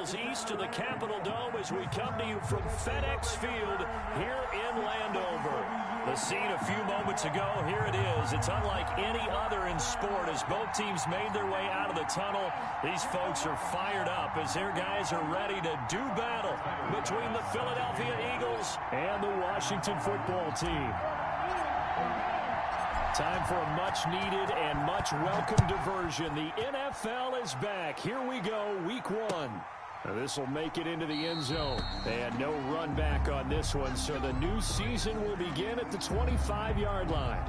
miles east of the Capitol Dome as we come to you from FedEx Field here in Landover. The scene a few moments ago, here it is. It's unlike any other in sport as both teams made their way out of the tunnel. These folks are fired up as their guys are ready to do battle between the Philadelphia Eagles and the Washington football team. Time for a much-needed and much-welcome diversion. The NFL is back. Here we go, week one. This will make it into the end zone. And no run back on this one, so the new season will begin at the 25-yard line.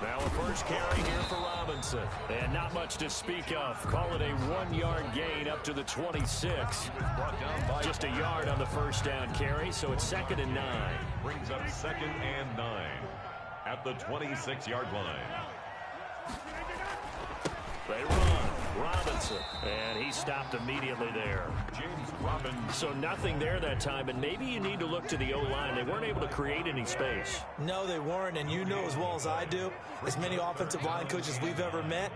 Now a first carry here for Robinson. And not much to speak of. Call it a 1-yard gain up to the 26. Just a yard on the first down carry, so it's 2nd and 9. Brings up 2nd and 9 at the 26-yard line. They run. Robinson. And he stopped immediately there. James Robinson. So nothing there that time, and maybe you need to look to the O-line. They weren't able to create any space. No, they weren't, and you know as well as I do, as many offensive line coaches we've ever met,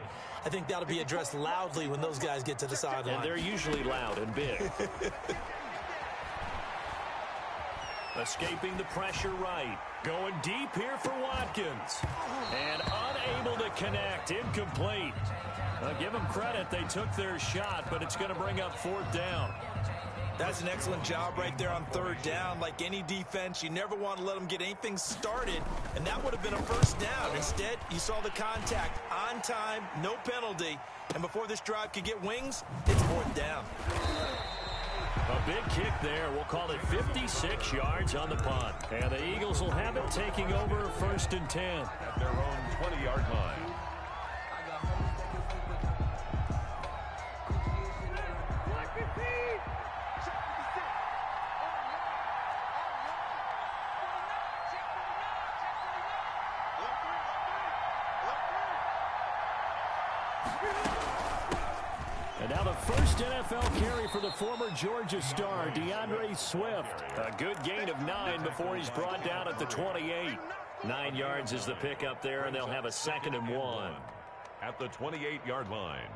I think that'll be addressed loudly when those guys get to the sideline. And they're usually loud and big. Escaping the pressure right. Going deep here for Watkins. And unable to connect. Incomplete. Give them credit. They took their shot, but it's going to bring up 4th down. That's an excellent job right there on 3rd down. Like any defense, you never want to let them get anything started, and that would have been a first down. Instead, you saw the contact on time, no penalty, and before this drive could get wings, it's 4th down. A big kick there. We'll call it 56 yards on the punt. And the Eagles will have it taking over 1st and 10. At their own 20-yard line. And now the first NFL carry for the former Georgia star, DeAndre Swift. A good gain of 9 before he's brought down at the 28. 9 yards is the pickup there, and they'll have a 2nd and 1. At the 28-yard line.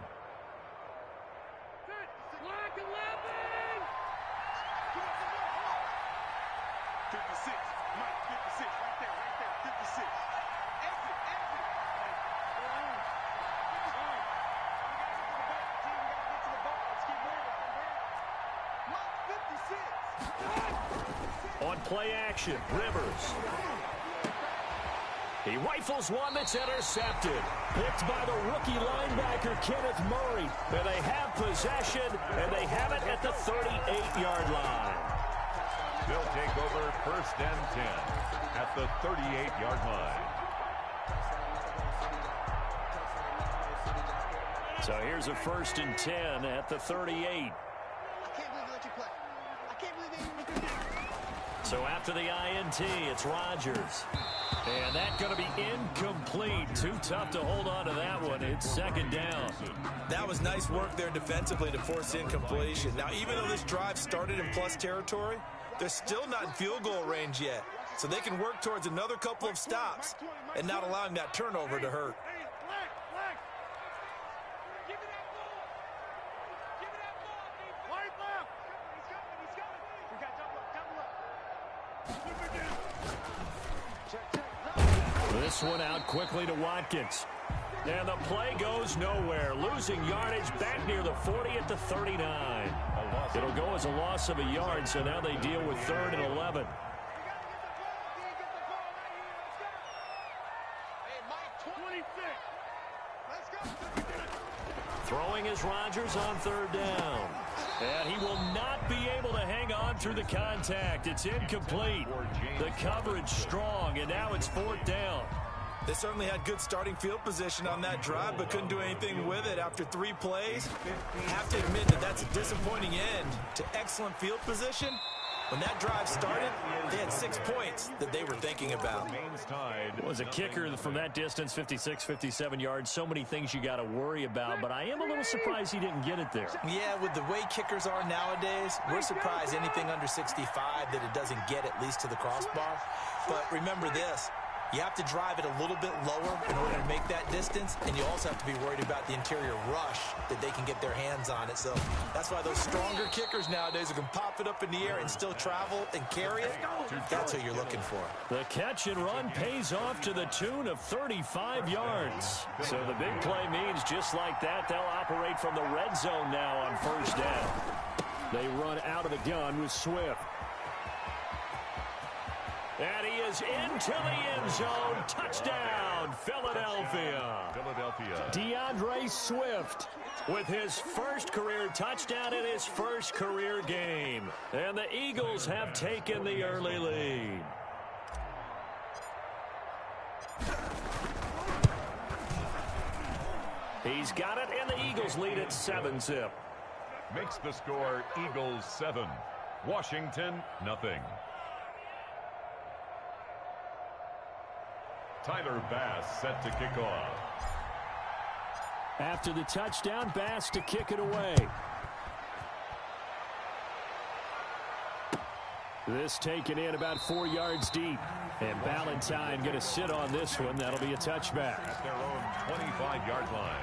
On play action, Rivers. He rifles one that's intercepted. Picked by the rookie linebacker, Kenneth Murray. And they have possession, and they have it at the 38-yard line. They'll take over 1st and 10 at the 38-yard line. So here's a 1st and 10 at the 38. So after the INT, it's Rodgers. And that's going to be incomplete. Too tough to hold on to that one. It's 2nd down. That was nice work there defensively to force incompletion. Now, even though this drive started in plus territory, they're still not in field goal range yet. So they can work towards another couple of stops and not allowing that turnover to hurt. This one out quickly to Watkins. And the play goes nowhere. Losing yardage back near the 40 at the 39. It'll go as a loss of a yard, so now they deal with 3rd and 11. Throwing is Rodgers on 3rd down. And he will not be able to hang on through the contact. It's incomplete. The coverage strong, and now it's 4th down. They certainly had good starting field position on that drive, but couldn't do anything with it after 3 plays. Have to admit that that's a disappointing end to excellent field position, When that drive started, they had 6 points that they were thinking about. Was a kicker from that distance, 56, 57 yards. So many things you got to worry about, but I am a little surprised he didn't get it there. Yeah, with the way kickers are nowadays, we're surprised anything under 65 that it doesn't get at least to the crossbar. But remember this. You have to drive it a little bit lower in order to make that distance, and you also have to be worried about the interior rush that they can get their hands on it. So that's why those stronger kickers nowadays who can pop it up in the air and still travel and carry it, that's what you're looking for. The catch and run pays off to the tune of 35 yards. So the big play means just like that, they'll operate from the red zone now on first down. They run out of the gun with Swift. And he is into the end zone. Touchdown, Philadelphia. DeAndre Swift with his first career touchdown in his first career game. And the Eagles have taken the early lead. He's got it, and the Eagles lead at 7-zip. Makes the score Eagles 7, Washington nothing. Tyler Bass set to kick off. After the touchdown, Bass to kick it away. This taken in about 4 yards deep. And Ballantyne going to sit on this one. That'll be a touchback. At their own 25-yard line.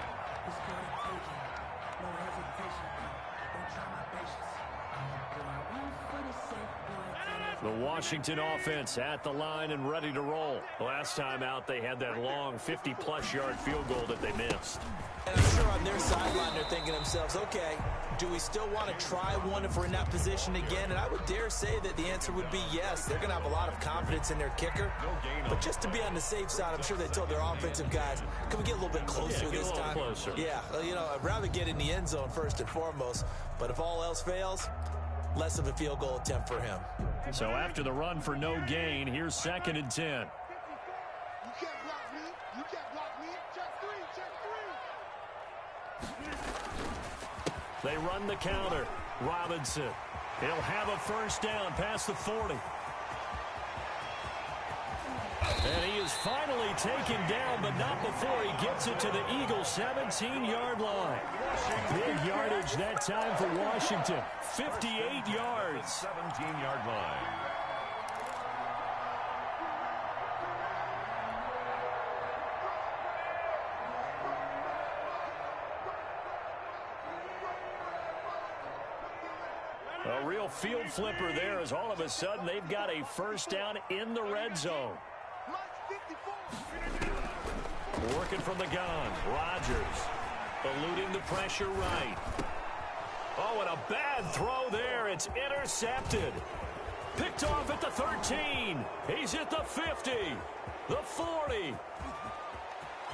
The Washington offense at the line and ready to roll. Last time out, they had that long 50-plus yard field goal that they missed. And I'm sure on their sideline they're thinking to themselves, okay, do we still want to try one if we're in that position again? And I would dare say that the answer would be yes. They're going to have a lot of confidence in their kicker. But just to be on the safe side, I'm sure they told their offensive guys, can we get a little bit closer this time? Closer. Yeah, you know, I'd rather get in the end zone first and foremost. But if all else fails, less of a field goal attempt for him. So after the run for no gain, here's 2nd and 10. You can't block me. You can't block me. Check 3. They run the counter. Robinson. He'll have a first down past the 40. And he is finally taken down, but not before he gets it to the Eagles' 17-yard line. Big yardage that time for Washington. 58 yards. 17-yard line. A real field flipper there as all of a sudden they've got a first down in the red zone. Working from the gun. Rodgers eluding the pressure right. Oh, and a bad throw there. It's intercepted. Picked off at the 13. He's at the 50. The 40.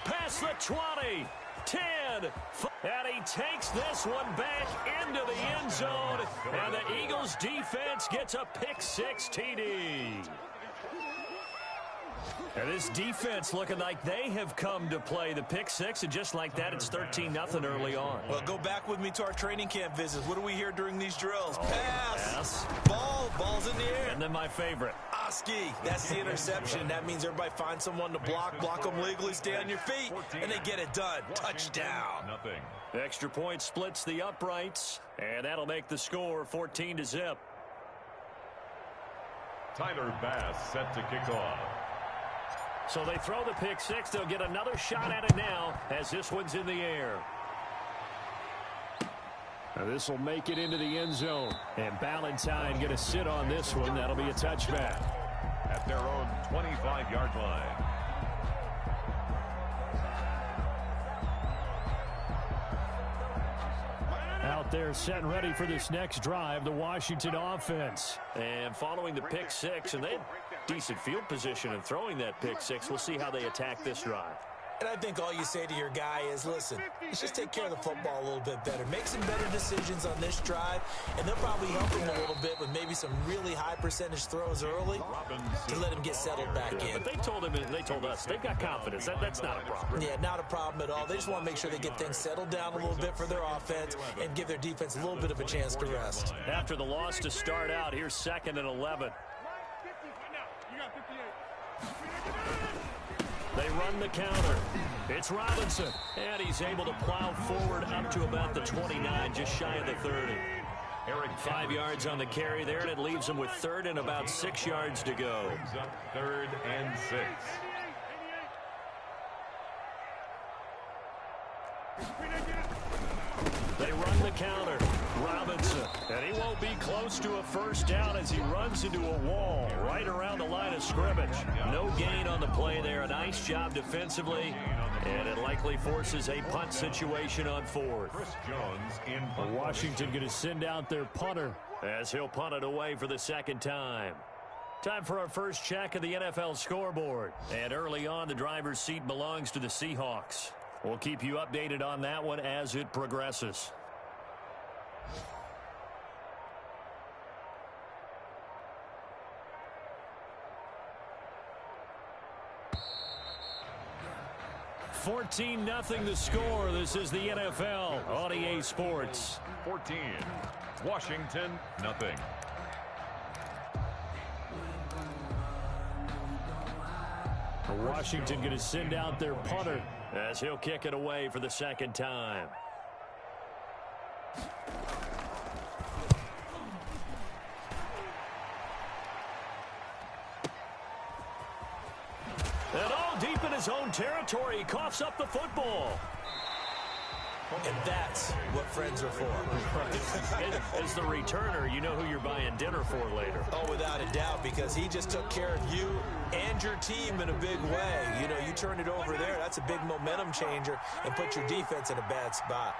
Past the 20. 10. And he takes this one back into the end zone. And the Eagles defense gets a pick-6 TD. And this defense looking like they have come to play the pick-6, and just like that, it's 13-0 early on. Well, go back with me to our training camp visits. What do we hear during these drills? Pass. Ball's in the air. And then my favorite. Oski. That's the interception. That means everybody finds someone to block them legally, stay on your feet, and they get it done. Touchdown. Nothing. Extra point splits the uprights, and that'll make the score 14-0. Tyler Bass set to kick off. So they throw the pick-6. They'll get another shot at it now as this one's in the air. Now this will make it into the end zone. And Ballantyne going to sit on this one. That'll be a touchback. At their own 25-yard line. Out there set and ready for this next drive, the Washington offense. And following the pick-6, and they had decent field position in throwing that pick-6. We'll see how they attack this drive. And I think all you say to your guy is, listen, let's just take care of the football a little bit better. Make some better decisions on this drive, and they'll probably help him a little bit with maybe some really high percentage throws early to let him get settled back in. But they told us, they've got confidence. That's not a problem. Yeah, not a problem at all. They just want to make sure they get things settled down a little bit for their offense and give their defense a little bit of a chance to rest. After the loss to start out, here's 2nd and 11. They run the counter. It's Robinson, and he's able to plow forward up to about the 29, just shy of the 30. 5 yards on the carry there, and it leaves him with 3rd and about 6 yards to go. 3rd and 6. They run the counter. Robinson, and he won't be close to a first down as he runs into a wall right around the line of scrimmage. No gain on the play there. A nice job defensively, and it likely forces a punt situation on 4th. Chris Jones in. Washington going to send out their punter as he'll punt it away for the 2nd time. Time for our first check of the NFL scoreboard. And early on, the driver's seat belongs to the Seahawks. We'll keep you updated on that one as it progresses. $14-0 the score. This is the NFL on EA Sports. 14. Washington, nothing. Washington going to send out their punter as he'll kick it away for the 2nd time. And all deep in his own territory, he coughs up the football. And that's what friends are for. As the returner, you know who you're buying dinner for later. Oh, without a doubt, because he just took care of you and your team in a big way. You know, you turned it over there. That's a big momentum changer and put your defense in a bad spot.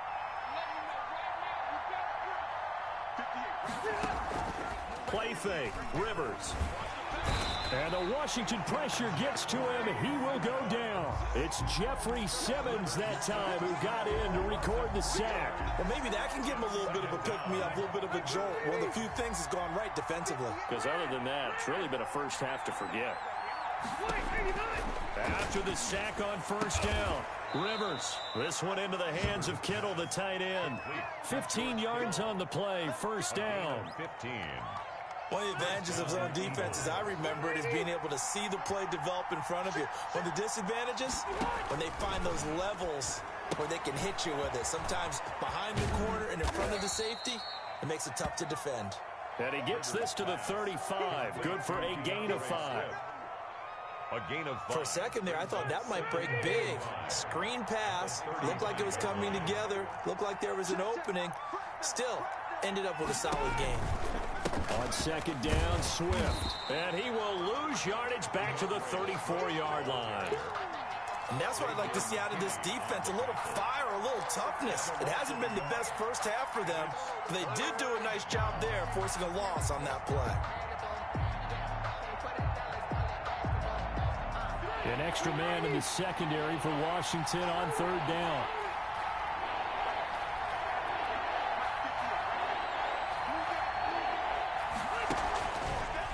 Play fake. Rivers. And the Washington pressure gets to him. He will go down. It's Jeffrey Simmons that time who got in to record the sack. Well, maybe that can give him a little bit of a pick-me-up, a little bit of a jolt. One of the few things has gone right defensively. Because other than that, it's really been a first half to forget. After the sack on 1st down, Rivers. This one into the hands of Kittle, the tight end. 15 yards on the play, 1st down. 15. One of the advantages of zone defense, as I remember it, is being able to see the play develop in front of you. One of the disadvantages, when they find those levels where they can hit you with it. Sometimes behind the corner and in front of the safety, it makes it tough to defend. And he gets this to the 35. Good for a gain of 5. A gain of 5. For a second there, I thought that might break big. Screen pass. Looked like it was coming together. Looked like there was an opening. Still, ended up with a solid game. On 2nd down, Swift. And he will lose yardage back to the 34-yard line. And that's what I'd like to see out of this defense. A little fire, a little toughness. It hasn't been the best first half for them, but they did do a nice job there, forcing a loss on that play. An extra man in the secondary for Washington on 3rd down.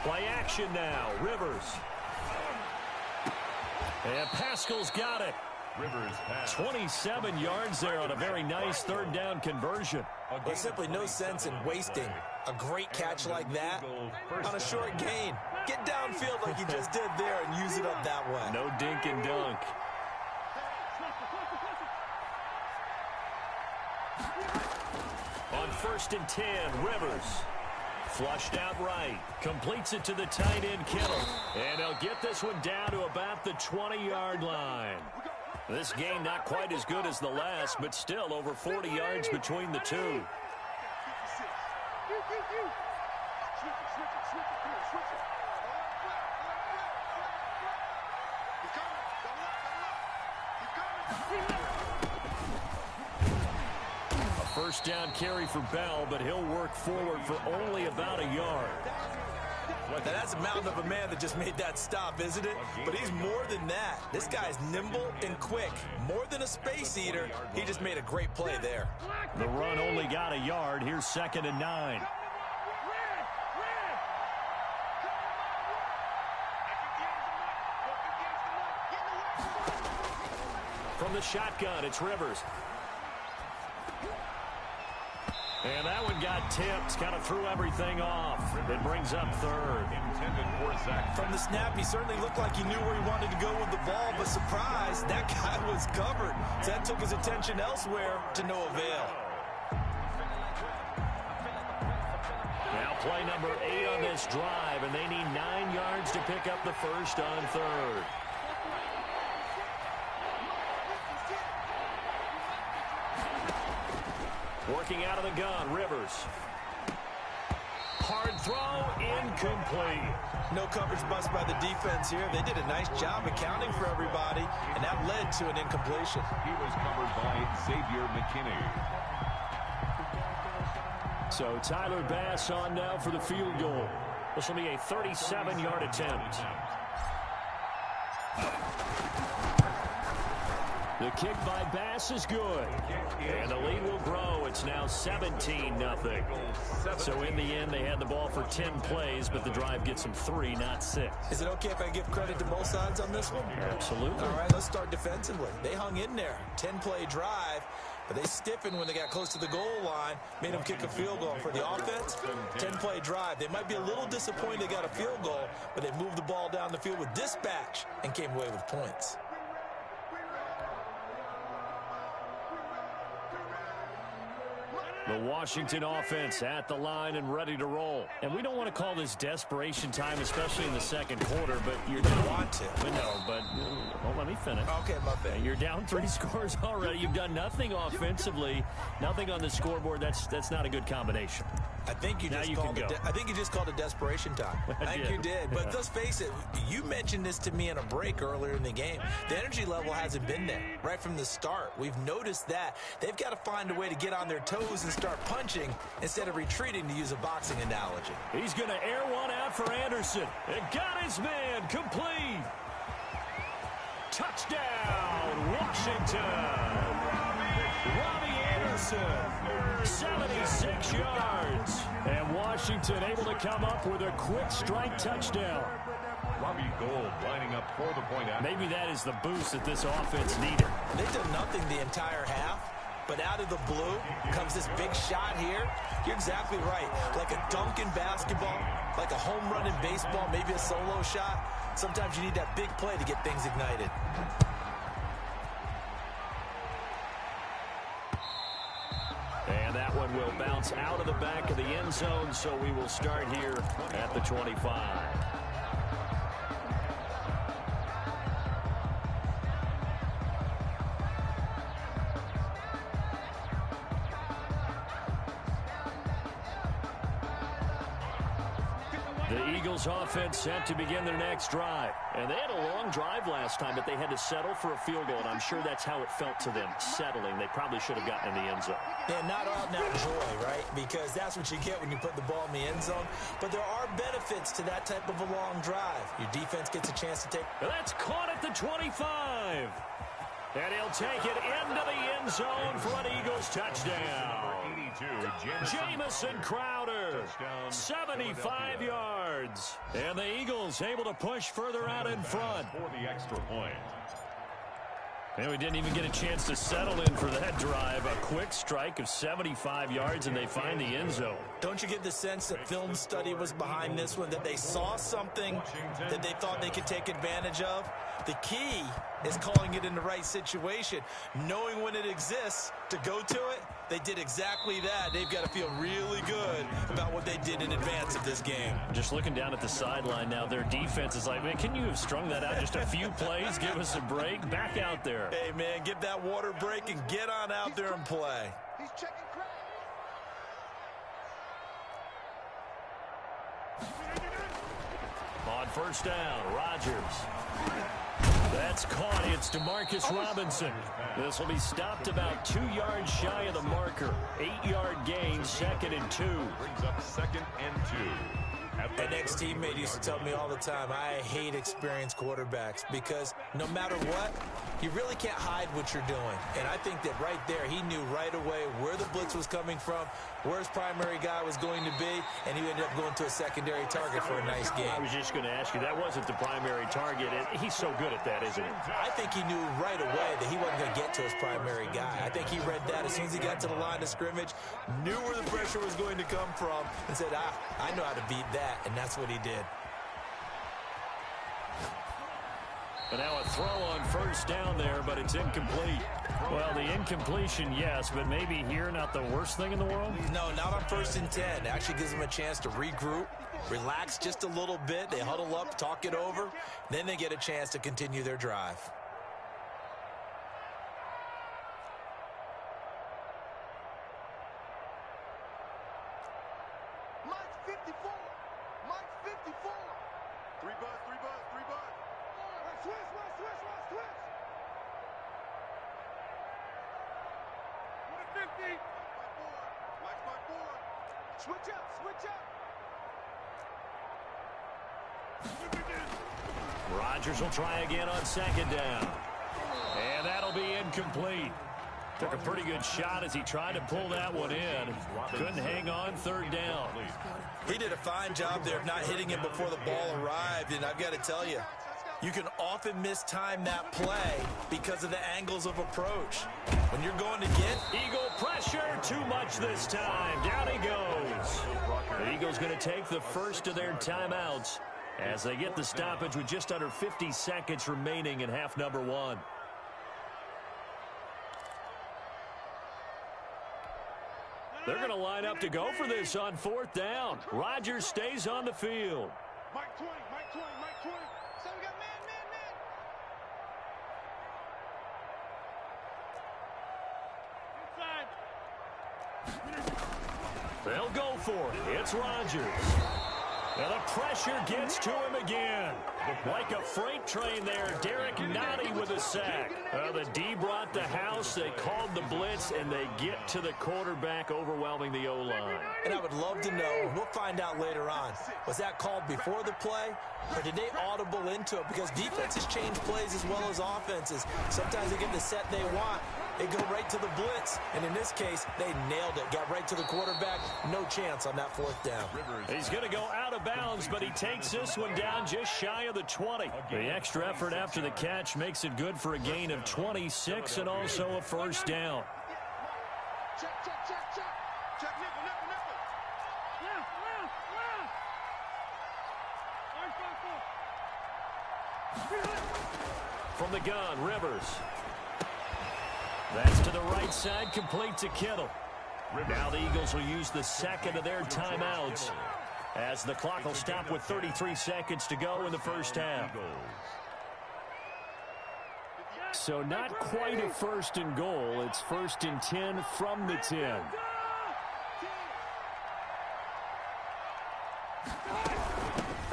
Play action now. Rivers. And Pascal's got it. Rivers pass. 27 yards there on a very nice 3rd down conversion. There's simply no sense in wasting a great catch like that on a short gain. Get downfield like you just did there and use it up that way. No dink and dunk. On 1st and 10, Rivers. Flushed out right. Completes it to the tight end, Kittle. And he'll get this one down to about the 20-yard line. This game not quite as good as the last, but still over 40 yards between the two. A 1st down carry for Bell, but he'll work forward for only about a yard. Now, that's a mountain of a man that just made that stop, isn't it? But he's more than that. This guy's nimble and quick. More than a space eater, he just made a great play there. The run only got a yard. Here's 2nd and 9. From the shotgun, it's Rivers. And that one got tipped, kind of threw everything off. It brings up 3rd. Intended for Zach. From the snap, he certainly looked like he knew where he wanted to go with the ball, but surprise, that guy was covered. So that took his attention elsewhere to no avail. Now play number 8 on this drive, and they need 9 yards to pick up the first on 3rd. Working out of the gun, Rivers. Hard throw, incomplete. No coverage bust by the defense here. They did a nice job accounting for everybody, and that led to an incompletion. He was covered by Xavier McKinney. So Tyler Bass on now for the field goal. This will be a 37-yard attempt. The kick by Bass is good. And the lead will grow. It's now 17-0. So in the end, they had the ball for 10 plays, but the drive gets them 3, not 6. Is it okay if I give credit to both sides on this one? Absolutely. All right, let's start defensively. They hung in there. 10-play drive, but they stiffened when they got close to the goal line, made them kick a field goal. For the offense, 10-play drive. They might be a little disappointed they got a field goal, but they moved the ball down the field with dispatch and came away with points. The Washington offense at the line and ready to roll. And we don't want to call this desperation time, especially in the second quarter, but You don't want to. No, but well, let me finish. Okay, my bad. You're down 3 scores already. You've done nothing offensively, nothing on the scoreboard. That's not a good combination. I think you just called it. I think you just called it desperation time. I think you did. But let's face it. You mentioned this to me in a break earlier in the game. The energy level hasn't been there right from the start. We've noticed that they've got to find a way to get on their toes and start punching instead of retreating, to use a boxing analogy. He's going to air one out for Anderson. It got his man complete. Touchdown, Washington. Robbie Anderson, 76 yards. And Washington able to come up with a quick strike touchdown. Robbie Gould lining up for the point after. Maybe that is the boost that this offense needed. They've done nothing the entire half, but out of the blue comes this big shot here. You're exactly right. Like a dunk in basketball, like a home run in baseball, maybe a solo shot. Sometimes you need that big play to get things ignited. And that one will bounce out of the back of the end zone, so we will start here at the 25. The Eagles offense set to begin their next drive. And they had a long drive last time, but they had to settle for a field goal, and I'm sure that's how it felt to them, settling. They probably should have gotten in the end zone. Yeah, not out and out joy, right? Because that's what you get when you put the ball in the end zone. But there are benefits to that type of a long drive. Your defense gets a chance to take. That's caught at the 25. And he'll take it into the end zone for an Eagles touchdown. 82, Jamison Crowder, 75 yards. And the Eagles able to push further out in front. For the extra point. And we didn't even get a chance to settle in for that drive. A quick strike of 75 yards, and they find the end zone. Don't you get the sense that film study was behind this one, that they saw something that they thought they could take advantage of? The key is calling it in the right situation, knowing when it exists to go to it. They did exactly that. They've got to feel really good about what they did in advance of this game. Just looking down at the sideline now, their defense is like, man, can you have strung that out just a few plays? Give us a break. Back out there. Hey, man, give that water break and get on out there and play. He's checking Craig. On first down, Rodgers. That's caught. It's DeMarcus Robinson. This will be stopped about 2 yards shy of the marker. 8-yard gain, 2nd and 2. Brings up 2nd and 2. An ex-teammate used to tell me all the time, I hate experienced quarterbacks because no matter what, you really can't hide what you're doing. And I think that right there, he knew right away where the blitz was coming from, where his primary guy was going to be, and he ended up going to a secondary target for a nice game. I was just going to ask you, that wasn't the primary target. He's so good at that, isn't he? I think he knew right away that he wasn't going to get to his primary guy. I think he read that as soon as he got to the line of scrimmage, knew where the pressure was going to come from, and said, I know how to beat that, and that's what he did. But now a throw on first down there, but it's incomplete. Well, the incompletion, yes, but maybe here not the worst thing in the world? No, not on 1st and 10. It actually gives them a chance to regroup, relax just a little bit. They huddle up, talk it over. Then they get a chance to continue their drive. Mike's 54. Mike's 54. Three buzz. Switch. With a 50. Mike's by 4. Switch up. Rodgers will try again on 2nd down. And that'll be incomplete. Took a pretty good shot as he tried to pull that one in. Couldn't hang on 3rd down. He did a fine job there of not hitting him before the ball arrived, and I've got to tell you, you can often mistime that play because of the angles of approach. When you're going to get Eagle pressure, too much this time. Down he goes. The Eagles going to take the first of their timeouts as they get the stoppage with just under 50 seconds remaining in half number 1. They're going to line up to go for this on 4th down. Rodgers stays on the field. Mike 20. So we got man. Inside. They'll go for it. It's Rodgers. And the pressure gets to him again. Like a freight train there, Derek Nottie with a sack. The D brought the house, they called the blitz, and they get to the quarterback, overwhelming the O-line. And I would love to know, we'll find out later on, was that called before the play, or did they audible into it? Because defenses change plays as well as offenses. Sometimes they get the set they want. They go right to the blitz, and in this case, they nailed it. Got right to the quarterback. No chance on that 4th down. He's going to go out of bounds, but he takes this one down just shy of the 20. The extra effort after the catch makes it good for a gain of 26 and also a 1st down. Check. From the gun, Rivers. That's to the right side, complete to Kittle. Now the Eagles will use the 2nd of their timeouts as the clock will stop with 33 seconds to go in the 1st half. So not quite a 1st and goal. It's 1st and 10 from the 10.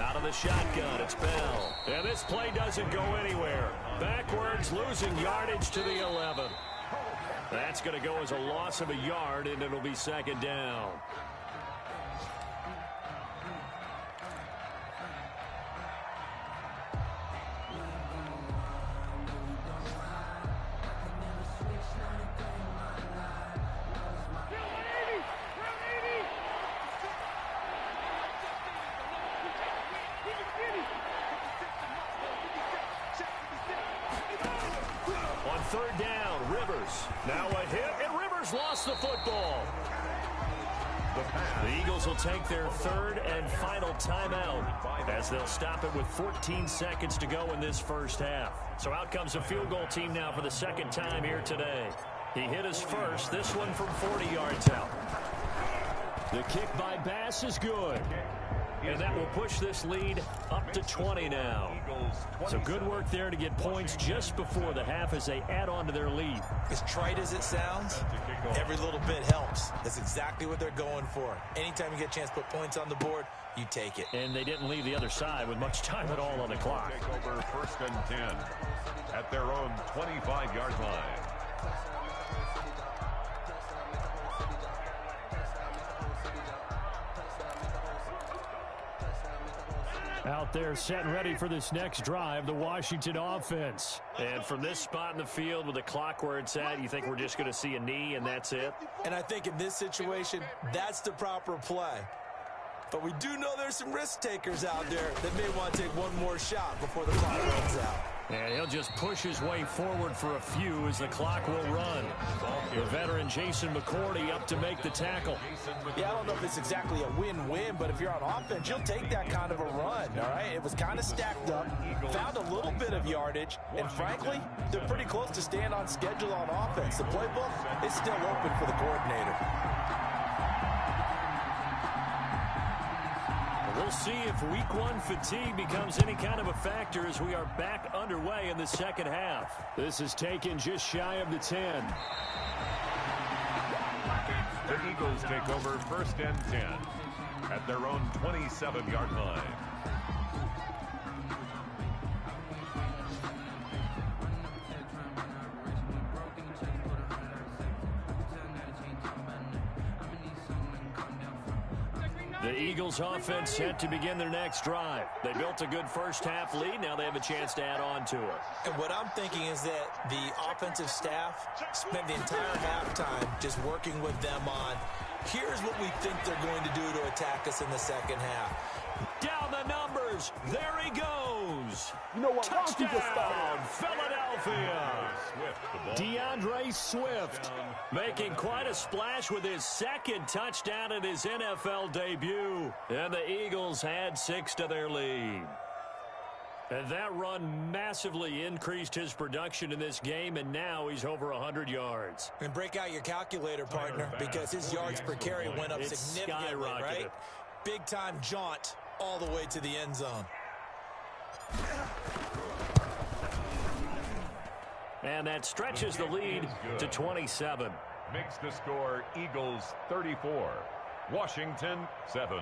Out of the shotgun, it's Bell. And this play doesn't go anywhere. Backwards, losing yardage to the 11. That's going to go as a loss of a yard, and it'll be 2nd down. On 3rd down, Rivers. Now a hit, and Rivers lost the football. The Eagles will take their 3rd and final timeout as they'll stop it with 14 seconds to go in this 1st half. So out comes a field goal team now for the 2nd time here today. He hit his first, this one from 40 yards out. The kick by Bass is good. And that will push this lead up to 20 now. So good work there to get points just before the half as they add on to their lead. As trite as it sounds, every little bit helps. That's exactly what they're going for. Anytime you get a chance to put points on the board, you take it. And they didn't leave the other side with much time at all on the clock. Take over 1st and 10 at their own 25-yard line. Out there set and ready for this next drive, the Washington offense. And from this spot in the field with the clock where it's at, you think we're just going to see a knee and that's it? And I think in this situation, that's the proper play. But we do know there's some risk takers out there that may want to take one more shot before the clock runs out. And he'll just push his way forward for a few as the clock will run. The veteran Jason McCourty up to make the tackle. Yeah, I don't know if it's exactly a win-win, but if you're on offense, you'll take that kind of a run, all right? It was kind of stacked up, found a little bit of yardage, and frankly, they're pretty close to staying on schedule on offense. The playbook is still open for the coordinator. We'll see if week one fatigue becomes any kind of a factor as we are back underway in the second half. This is taken just shy of the 10. The Eagles take over 1st and 10 at their own 27-yard line. The Eagles offense set to begin their next drive. They built a good first half lead. Now they have a chance to add on to it. And what I'm thinking is that the offensive staff spent the entire halftime just working with them on, here's what we think they're going to do to attack us in the second half. Down the numbers. There he goes. You know what? Touchdown, Philadelphia. DeAndre Swift making quite a splash with his second touchdown in his NFL debut. And the Eagles add 6 to their lead. And that run massively increased his production in this game, and now he's over 100 yards. And break out your calculator, partner, because his yards per carry went up significantly, right? Big-time jaunt all the way to the end zone. And that stretches the lead to 27. Makes the score Eagles 34, Washington 7.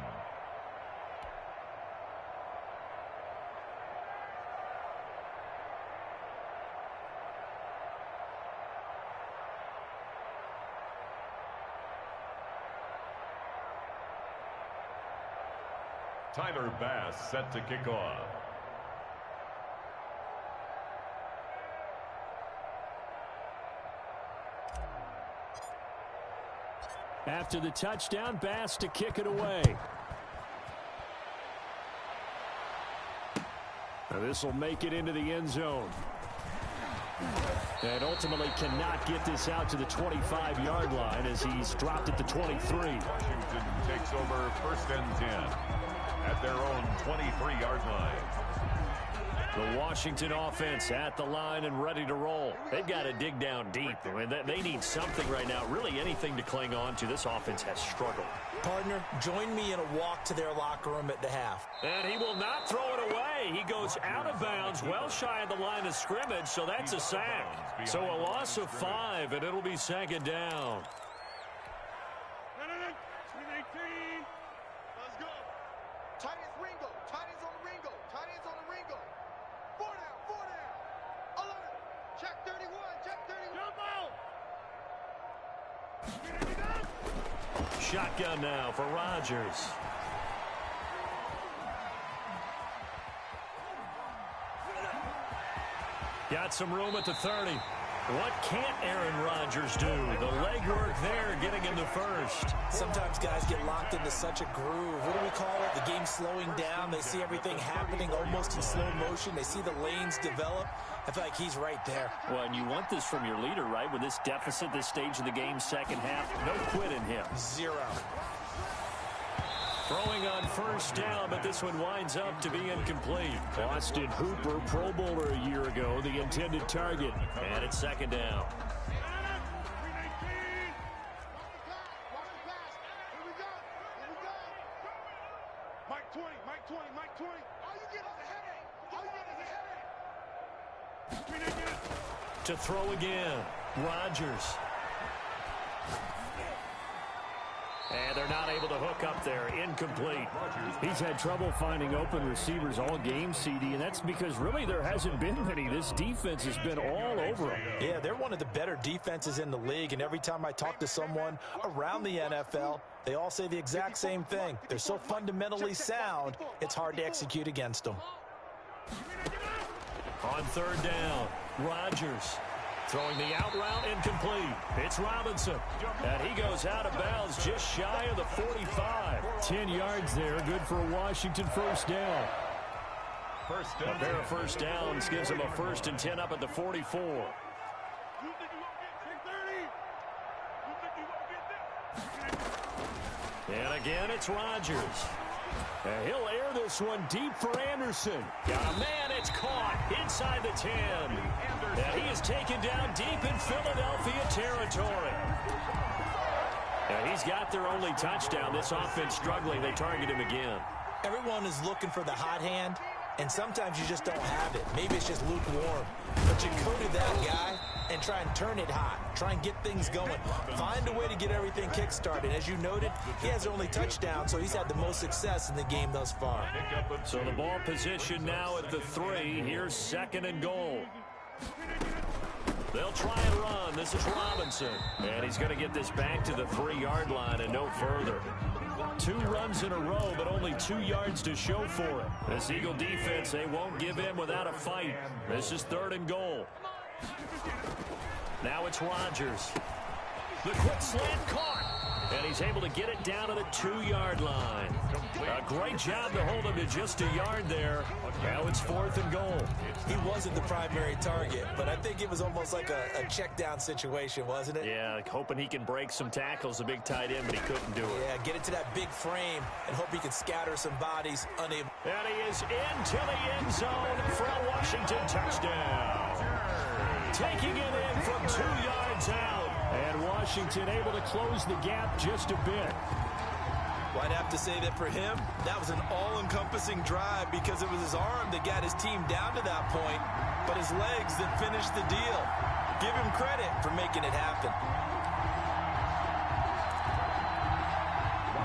Tyler Bass set to kick off. After the touchdown, Bass to kick it away. Now this will make it into the end zone. And ultimately cannot get this out to the 25-yard line as he's dropped at the 23. Washington takes over 1st and 10 at their own 23-yard line. The Washington offense at the line and ready to roll. They've got to dig down deep. I mean, they need something right now, really anything to cling on to. This offense has struggled. Partner, join me in a walk to their locker room at the half. And he will not throw it away. He goes out of bounds, well shy of the line of scrimmage, so that's a sack. So a loss of 5, and it'll be 2nd down. Let's go. Tight ends Ringo. Tight ends on the Ringo. Tight ends on the Ringo. 4 down. 11. Check 31. Check 31. Shotgun now for Rodgers. Got some room at the 30. What can't Aaron Rodgers do? The legwork there getting him to first. Sometimes guys get locked into such a groove. What do we call it? The game slowing down. They see everything happening almost in slow motion. They see the lanes develop. I feel like he's right there. Well, and you want this from your leader, right? With this deficit, this stage of the game, second half, no quit in him. 0. Throwing on 1st down, but this one winds up to be incomplete. Austin Hooper, Pro Bowler a year ago, the intended target. And it's 2nd down. Mike 20, Mike 20, Mike 20. All you get is a headache. All you get is a headache. To throw again, Rodgers. And they're not able to hook up there. Incomplete. He's had trouble finding open receivers all game, CD, and that's because really there hasn't been many. This defense has been all over him. Yeah, they're one of the better defenses in the league, and every time I talk to someone around the NFL, they all say the exact same thing. They're so fundamentally sound, it's hard to execute against them. On third down, Rodgers throwing the out route, incomplete. It's Robinson, and he goes out of bounds just shy of the 45. 10 yards there, good for a Washington first down. A pair of first downs gives him a 1st and 10 up at the 44. And again, it's Rodgers. And he'll air this one deep for Anderson. Got a man, it's caught inside the 10. And he is taken down deep in Philadelphia territory. And he's got their only touchdown. This offense struggling. They target him again. Everyone is looking for the hot hand, and sometimes you just don't have it. Maybe it's just lukewarm. But you go to that guy and try and turn it hot. Try and get things going. Find a way to get everything kick-started. As you noted, he has their only touchdown, so he's had the most success in the game thus far. So the ball position now at the 3. Here's 2nd and goal. They'll try and run. This is Robinson. And he's going to get this back to the 3-yard line and no further. 2 runs in a row, but only 2 yards to show for it. This Eagle defense, they won't give in without a fight. This is 3rd and goal. Now it's Rodgers. The quick slant caught. And he's able to get it down to the 2-yard line. A great job to hold him to just a yard there. Now it's 4th and goal. He wasn't the primary target, but I think it was almost like a check-down situation, wasn't it? Yeah, hoping he can break some tackles, the big tight end, but he couldn't do it. Yeah, get into that big frame and hope he can scatter some bodies. Unable. And he is into the end zone for a Washington touchdown. Taking it in from 2 yards out. And Washington able to close the gap just a bit. Well, I'd have to say that for him, that was an all-encompassing drive because it was his arm that got his team down to that point, but his legs that finished the deal. Give him credit for making it happen.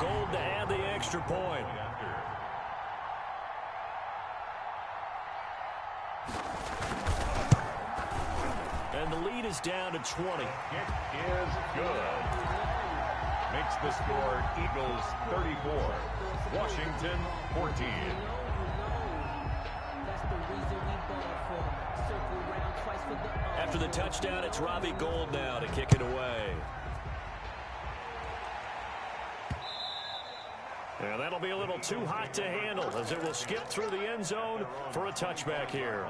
Gold to add the extra point. And the lead is down to 20. Kick is good. Makes the score Eagles 34, Washington 14. After the touchdown, it's Robbie Gould now to kick it away. And that'll be a little too hot to handle as it will skip through the end zone for a touchback here.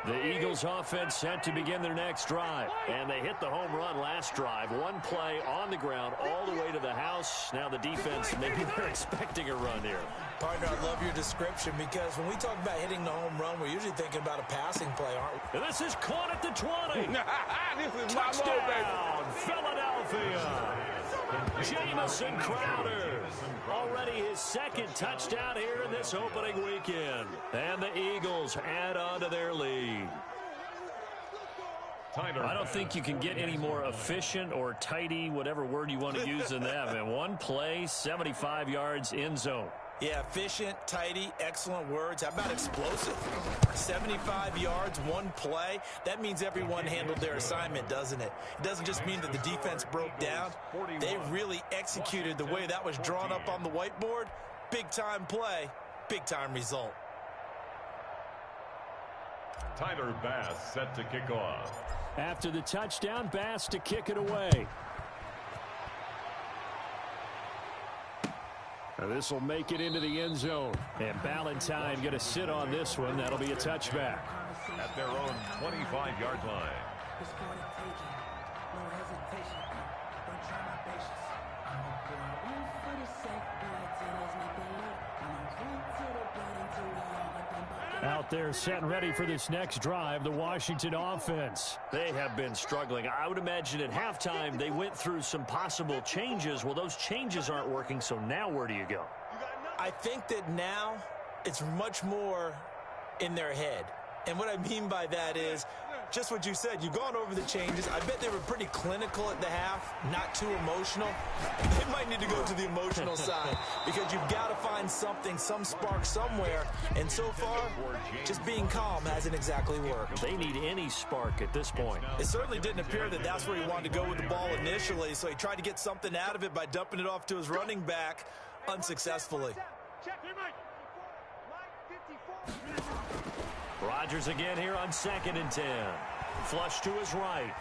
The Eagles offense set to begin their next drive. And they hit the home run last drive. One play on the ground all the way to the house. Now the defense, maybe they're expecting a run here. Partner, I love your description because when we talk about hitting the home run, we're usually thinking about a passing play, aren't we? And this is caught at the 20. This is Touchdown, Philadelphia. Jamison Crowder. Already his 2nd touchdown here in this opening weekend. And the Eagles add on to their lead. I don't think you can get any more efficient or tidy, whatever word you want to use than that, man. One play, 75 yards in zone. Yeah, efficient, tidy, excellent words. How about explosive? 75 yards, one play. That means everyone handled their assignment, doesn't it? It doesn't just mean that the defense broke down. They really executed the way that was drawn up on the whiteboard. Big-time play, big-time result. Tyler Bass set to kick off. After the touchdown, Bass to kick it away. This will make it into the end zone. And Ballantyne going to sit on this one. That'll be a touchback. At their own 25-yard line. Out there set and ready for this next drive, the Washington offense. They have been struggling. I would imagine at halftime they went through some possible changes. Well, those changes aren't working, so now where do you go? I think that now it's much more in their head. And what I mean by that is just what you said. You've gone over the changes. I bet they were pretty clinical at the half, not too emotional. They might need to go to the emotional side because you've got to find something, some spark somewhere. And so far, just being calm hasn't exactly worked. They need any spark at this point. It certainly didn't appear that that's where he wanted to go with the ball initially, so he tried to get something out of it by dumping it off to his running back unsuccessfully. Rodgers again here on 2nd and 10. Flush to his right.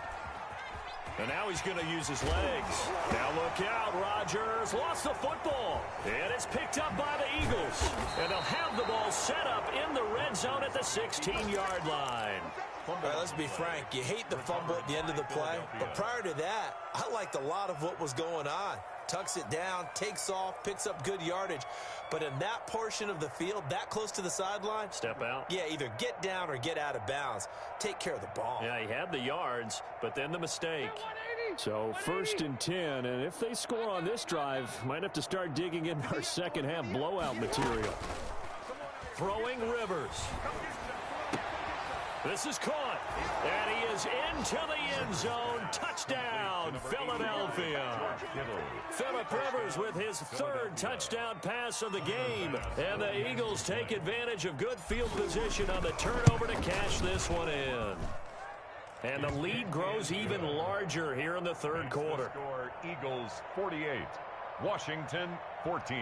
And now he's going to use his legs. Now look out, Rodgers lost the football. And it's picked up by the Eagles. And they'll have the ball set up in the red zone at the 16-yard line. All right, let's be frank. You hate the fumble at the end of the play. But prior to that, I liked a lot of what was going on. Tucks it down, takes off, picks up good yardage. But in that portion of the field, that close to the sideline, step out. Yeah, either get down or get out of bounds. Take care of the ball. Yeah, he had the yards, but then the mistake. So 1st and 10, and if they score on this drive, might have to start digging in our second half blowout material. Throwing Rivers. This is caught, and he is into the end zone. Touchdown, Philadelphia. Phillip Rivers with his 3rd touchdown pass of the game. And the Eagles take advantage of good field position on the turnover to cash this one in. And the lead grows even larger here in the 3rd quarter. Eagles 48, Washington 14.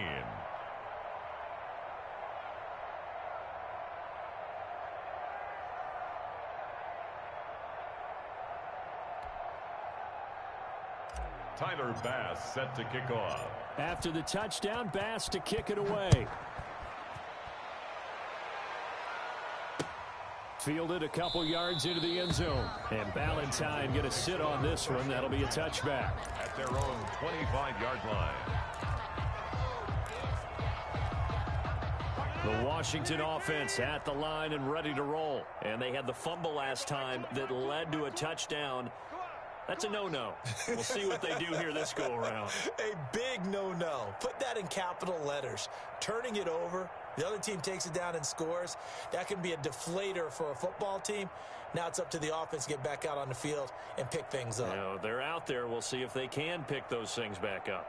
Tyler Bass set to kick off. After the touchdown, Bass to kick it away. Fielded a couple yards into the end zone. And Ballantyne going to sit on this one. That'll be a touchback. At their own 25-yard line. The Washington offense at the line and ready to roll. And they had the fumble last time that led to a touchdown. That's a no-no. We'll see what they do here this go-around. A big no-no. Put that in capital letters. Turning it over, the other team takes it down and scores. That can be a deflator for a football team. Now it's up to the offense to get back out on the field and pick things up. You know, they're out there. We'll see if they can pick those things back up.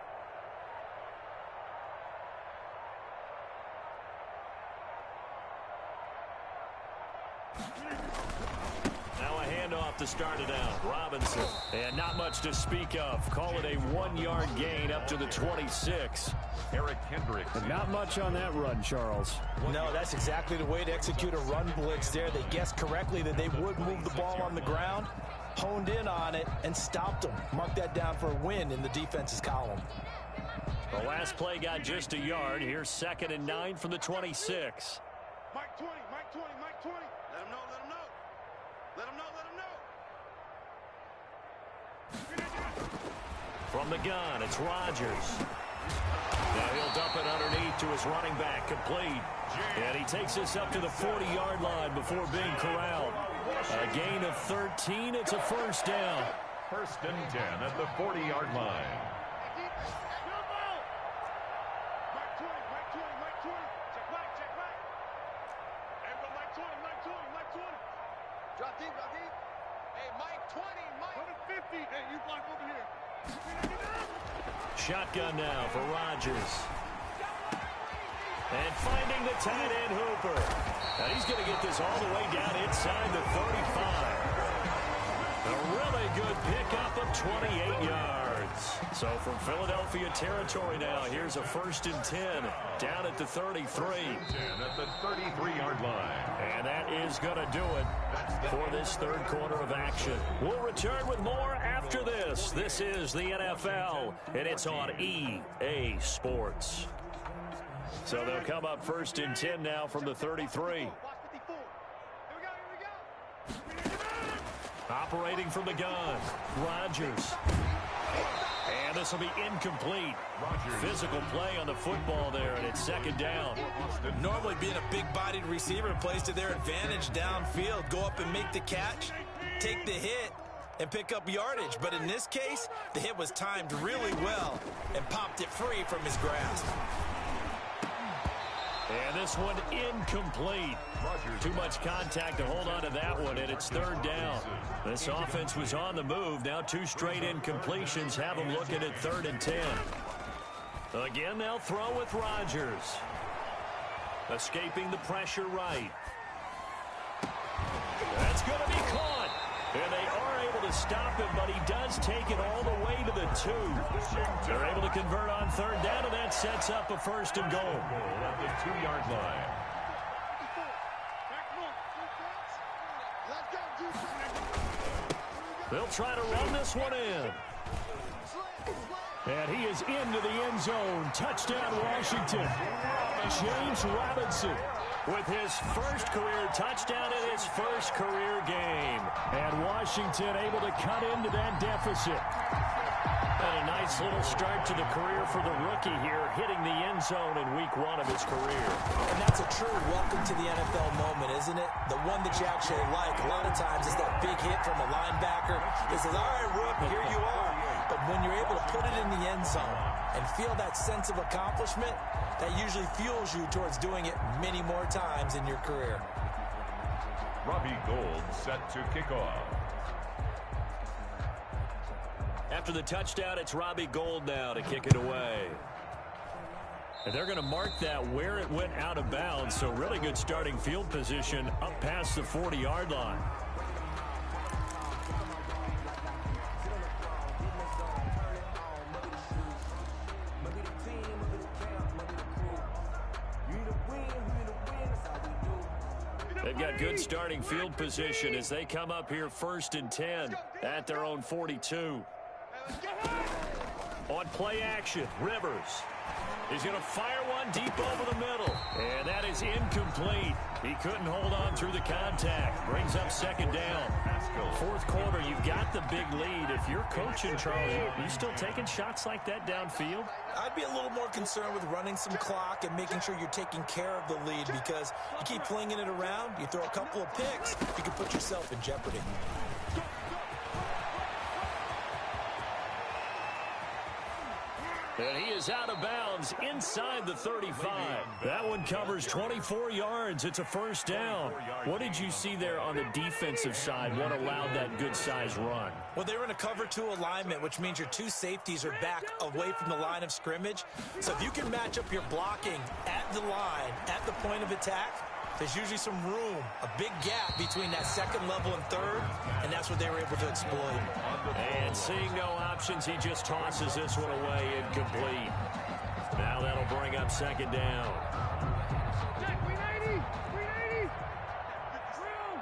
To start it out, Robinson, and not much to speak of. Call it a 1-yard gain up to the 26. Eric Hendricks. And not much on that run, Charles. No, that's exactly the way to execute a run blitz there. They guessed correctly that they would move the ball on the ground, honed in on it, and stopped them. Mark that down for a win in the defense's column. The last play got just a yard. Here's 2nd and 9 from the 26. Mike 20, Mike 20, Mike 20. Let him know, let him know. Let him know, let him know. From the gun, it's Rodgers. Now he'll dump it underneath to his running back, complete. And he takes this up to the 40-yard line before being corralled. A gain of 13, it's a 1st down. 1st and 10 at the 40-yard line. Mike 20, Mike 20, Mike 20. Check back, check back. Everybody, Mike 20, Mike 20, Mike 20. Drop deep, drop deep. Hey, Mike 20, Mike. 50. Hey, you block over here. Shotgun now for Rodgers. And finding the tight end Hooper. Now he's going to get this all the way down inside the 35. A really good pickup of 28 yards. So from Philadelphia territory now, here's a 1st and 10 down at the 33. 10 at the 33-yard line. And that is going to do it for this 3rd quarter of action. We'll return with more after this. This is the NFL, and it's on EA Sports. So they'll come up 1st and 10 now from the 33. Operating from the gun, Rodgers. And this will be incomplete. Physical play on the football there, and it's 2nd down. Normally being a big-bodied receiver plays to their advantage downfield. Go up and make the catch, take the hit, and pick up yardage. But in this case, the hit was timed really well and popped it free from his grasp. And this one incomplete. Too much contact to hold on to that one, and it's third down. This offense was on the move. Now 2 straight incompletions have them looking at 3rd and 10. Again, they'll throw with Rodgers. Escaping the pressure right. That's going to be caught. And they are able to stop him, but he does take it all the way to the 2. They're able to convert on 3rd down, and that sets up a 1st and goal. At the 2-yard line. They'll try to run this one in. And he is into the end zone. Touchdown, Washington. James Robinson with his first career touchdown in his first career game. And Washington able to cut into that deficit. And a nice little start to the career for the rookie here, hitting the end zone in week 1 of his career. And that's a true welcome to the NFL moment, isn't it? The one that you actually like. A lot of times it's that big hit from a linebacker. It says, all right, Rook, here you are. But when you're able to put it in the end zone and feel that sense of accomplishment, that usually fuels you towards doing it many more times in your career. Robbie Gould set to kick off. After the touchdown, it's Robbie Gould now to kick it away. And they're going to mark that where it went out of bounds, so really good starting field position up past the 40-yard line. They've got good starting field position as they come up here 1st and 10 at their own 42. On play action, Rivers. He's going to fire one deep over the middle. And that is incomplete. He couldn't hold on through the contact. Brings up 2nd down. 4th quarter, you've got the big lead. If you're coaching, Charles, are you still taking shots like that downfield? I'd be a little more concerned with running some clock and making sure you're taking care of the lead, because you keep flinging it around, you throw a couple of picks, you can put yourself in jeopardy. And he is out of bounds inside the 35. That one covers 24 yards. It's a 1st down. What did you see there on the defensive side? What allowed that good-sized run? Well, they were in a cover 2 alignment, which means your 2 safeties are back away from the line of scrimmage. So if you can match up your blocking at the line, at the point of attack, there's usually some room, a big gap between that 2nd level and 3rd, and that's what they were able to exploit. And seeing no options, he just tosses this one away, incomplete. Now that'll bring up 2nd down. Jack, 380! 380! Drill!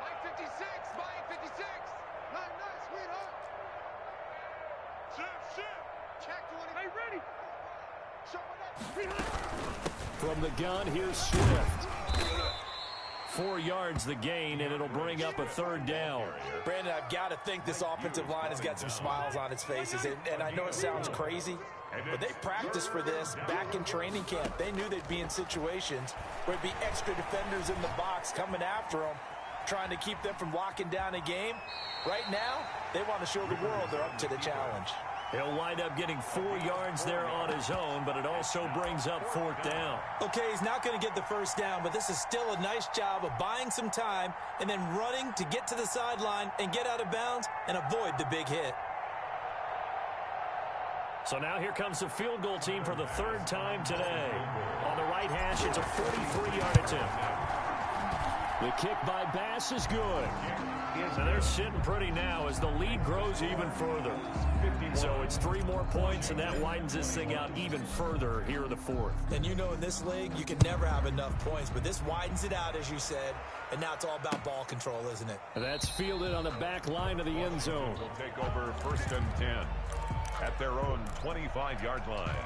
Mike 56! Mike 56! Nice, sweetheart! Shift! Check 20. Hey, ready! From the gun, here's Swift. 4 yards the gain, and it'll bring up a 3rd down. Brandon, I've got to think this offensive line has got some smiles on its faces. And I know it sounds crazy, but they practiced for this back in training camp. They knew they'd be in situations where it'd be extra defenders in the box coming after them, trying to keep them from locking down a game. Right now, they want to show the world they're up to the challenge. He'll wind up getting 4 yards there on his own, but it also brings up 4th down. Okay, he's not going to get the 1st down, but this is still a nice job of buying some time and then running to get to the sideline and get out of bounds and avoid the big hit. So now here comes the field goal team for the 3rd time today. On the right hash, it's a 43-yard attempt. The kick by Bass is good. So they're sitting pretty now as the lead grows even further. So it's 3 more points, and that widens this thing out even further here in the 4th. And you know in this league, you can never have enough points, but this widens it out, as you said, and now it's all about ball control, isn't it? That's fielded on the back line of the end zone. Will take over 1st and 10 at their own 25-yard line.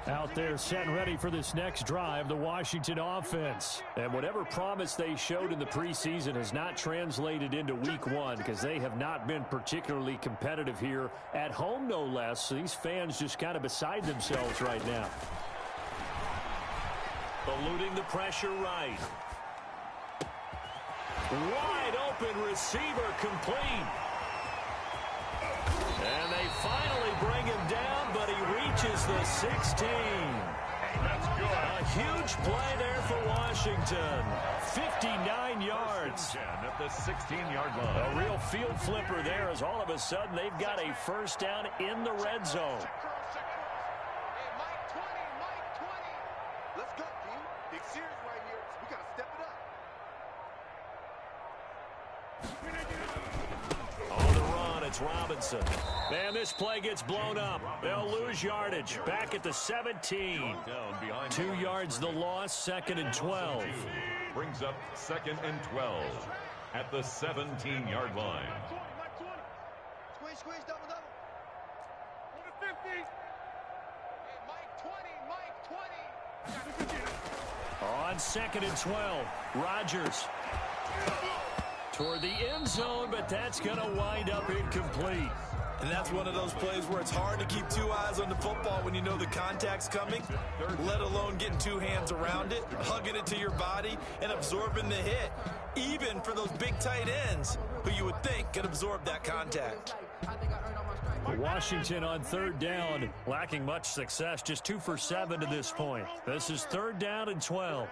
Out there set and ready for this next drive, the Washington offense. And whatever promise they showed in the preseason has not translated into week 1 because they have not been particularly competitive here at home, no less. So these fans just kind of beside themselves right now. Eluding the pressure right. Wide open receiver complete. And they finally bring him down, but he reaches the 16. That's good. A huge play there for Washington. 59 yards. At the 16-yard line. A real field flipper there as all of a sudden they've got a first down in the red zone. Hey, Mike 20, Mike 20. Let's go, team. Big series right here. We got to step it up. On the run, it's Robinson. Man, this play gets blown up. They'll lose yardage. Back at the 17. Down behind 2 yards the loss, 2nd and 12. Brings up 2nd and 12 at the 17-yard line. Squeeze, squeeze, double, double. 50. Hey, Mike 20, Mike 20. On 2nd and 12, Rodgers toward the end zone, but that's going to wind up incomplete. And that's one of those plays where it's hard to keep two eyes on the football when you know the contact's coming, let alone getting two hands around it, hugging it to your body, and absorbing the hit, even for those big tight ends who you would think could absorb that contact. Washington on 3rd down, lacking much success, just 2 for 7 to this point. This is 3rd down and 12.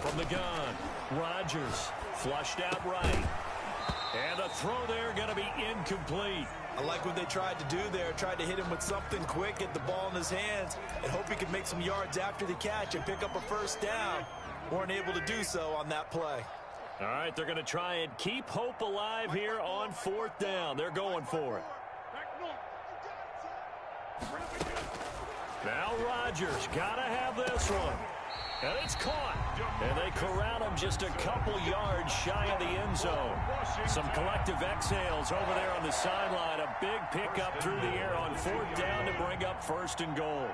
From the gun, Rodgers flushed out right. And the throw there going to be incomplete. I like what they tried to do there, tried to hit him with something quick, get the ball in his hands, and hope he could make some yards after the catch and pick up a first down. Weren't able to do so on that play. All right, they're going to try and keep hope alive here on 4th down. They're going for it. Now Rodgers got to have this one. And it's caught. And they corral him just a couple yards shy of the end zone. Some collective exhales over there on the sideline. A big pickup through the air on 4th down to bring up 1st and goal.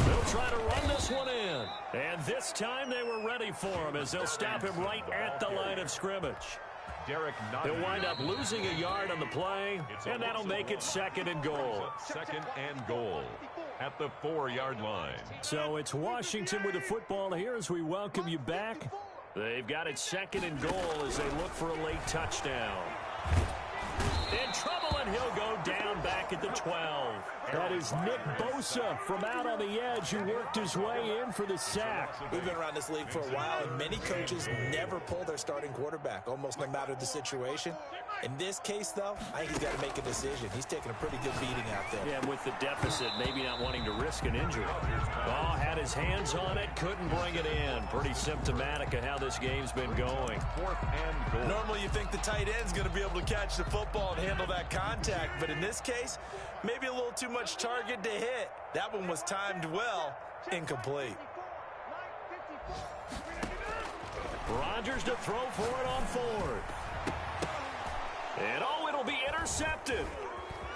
They'll try to run this one in. And this time they were ready for him as they'll stop him right at the line of scrimmage. They'll wind up losing a yard on the play, and that'll make it 2nd and goal. 2nd and goal at the 4-yard line. So it's Washington with the football here as we welcome you back. They've got it 2nd and goal as they look for a late touchdown. In trouble, and he'll go down back at the 12. That is Nick Bosa from out on the edge who worked his way in for the sack. We've been around this league for a while, and many coaches never pull their starting quarterback, almost no matter the situation. In this case, though, I think he's got to make a decision. He's taking a pretty good beating out there. Yeah, with the deficit, maybe not wanting to risk an injury. Oh, had his hands on it, couldn't bring it in. Pretty symptomatic of how this game's been going. 4th and goal. Normally you think the tight end's going to be able to catch the football and handle that contact, but in this case, maybe a little too much target to hit. That one was timed well, incomplete. Rodgers to throw for it on 4th. And oh, it'll be intercepted.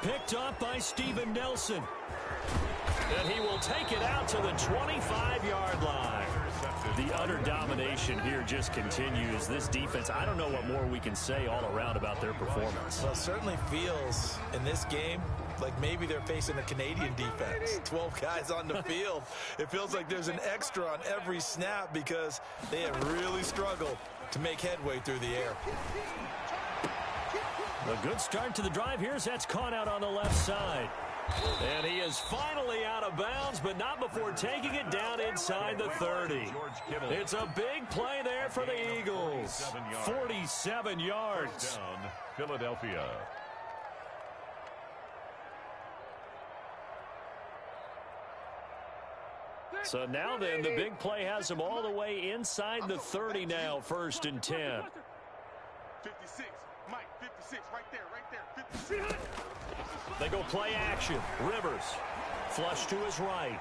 Picked up by Steven Nelson. And he will take it out to the 25-yard line. The utter domination here just continues. This defense, I don't know what more we can say all around about their performance. Well, it certainly feels in this game like maybe they're facing a Canadian defense. 12 guys on the field. It feels like there's an extra on every snap because they have really struggled to make headway through the air. A good start to the drive. Here's that's caught out on the left side. And he is finally out of bounds, but not before taking it down inside the 30. It's a big play there for the Eagles. 47 yards. Down, Philadelphia. So now then, the big play has him all the way inside the 30 now, 1st and 10. 56, Mike, 56, right there, 56. They go play action. Rivers, flush to his right.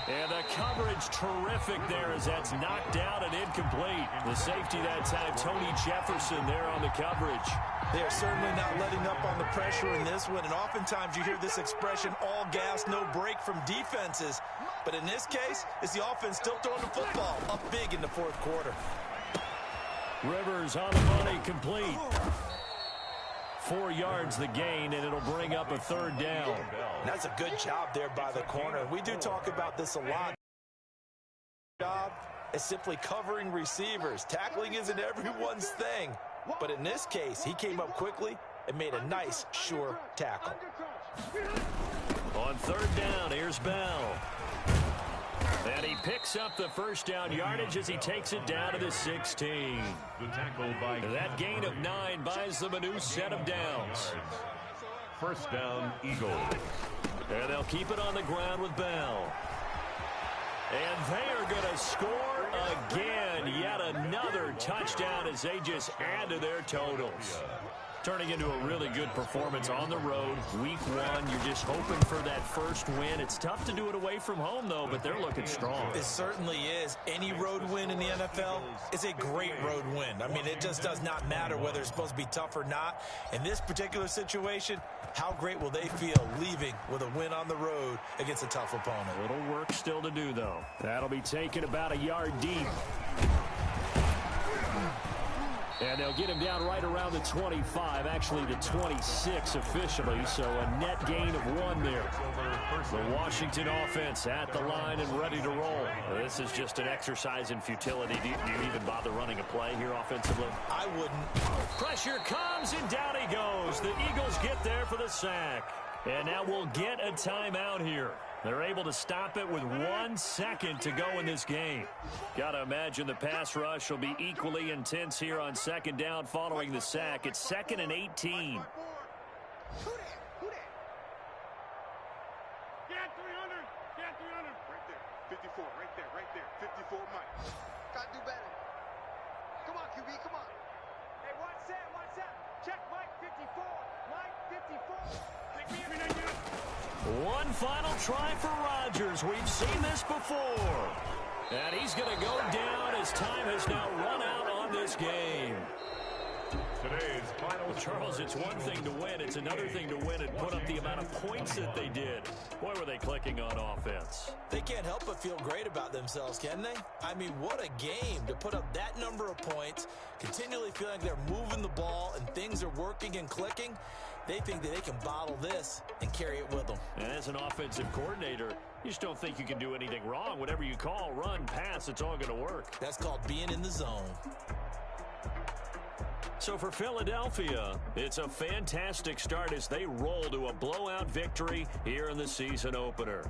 And the coverage terrific there as that's knocked down and incomplete. The safety that time, Tony Jefferson there on the coverage. They are certainly not letting up on the pressure in this one, and oftentimes you hear this expression, all gas, no break from defenses. But in this case, it's the offense still throwing the football up big in the 4th quarter. Rivers on the money, complete. 4 yards the gain, and it'll bring up a 3rd down. That's a good job there by the corner. We do talk about this a lot. Job is simply covering receivers. Tackling isn't everyone's thing. But in this case, he came up quickly and made a nice, sure tackle. On 3rd down, here's Bell. And he picks up the 1st down yardage as he takes it down to the 16. The tackle by That gain of 9 buys them a new set of downs. 1st down, Eagles. And they'll keep it on the ground with Bell. And they are going to score again. Yet another touchdown as they just add to their totals. Turning into a really good performance on the road. Week 1, you're just hoping for that first win. It's tough to do it away from home, though, but they're looking strong. It certainly is. Any road win in the NFL is a great road win. I mean, it just does not matter whether it's supposed to be tough or not. In this particular situation, how great will they feel leaving with a win on the road against a tough opponent? A little work still to do, though. That'll be taken about a yard deep. And they'll get him down right around the 25, actually the 26 officially, so a net gain of 1 there. The Washington offense at the line and ready to roll. This is just an exercise in futility. Do you even bother running a play here offensively? I wouldn't. Pressure comes, and down he goes. The Eagles get there for the sack. And now we'll get a timeout here. They're able to stop it with 1 second to go in this game. Got to imagine the pass rush will be equally intense here on 2nd down following the sack. It's 2nd and 18. Get 300. Get 300. Right there. 54. Right there. 54, Mike. Got to do better. Come on, QB. Come on. Hey, one set. Check Mike 54. Mike 54. Take me every day. One final try for Rodgers. We've seen this before. And he's going to go down as time has now run out on this game. Today's final. Charles, it's one thing to win. It's another thing to win and put up the amount of points that they did. Boy, were they clicking on offense. They can't help but feel great about themselves, can they? I mean, what a game to put up that number of points, continually feeling like they're moving the ball and things are working and clicking. They think that they can bottle this and carry it with them. And as an offensive coordinator, you just don't think you can do anything wrong. Whatever you call, run, pass, it's all going to work. That's called being in the zone. So for Philadelphia, it's a fantastic start as they roll to a blowout victory here in the season opener.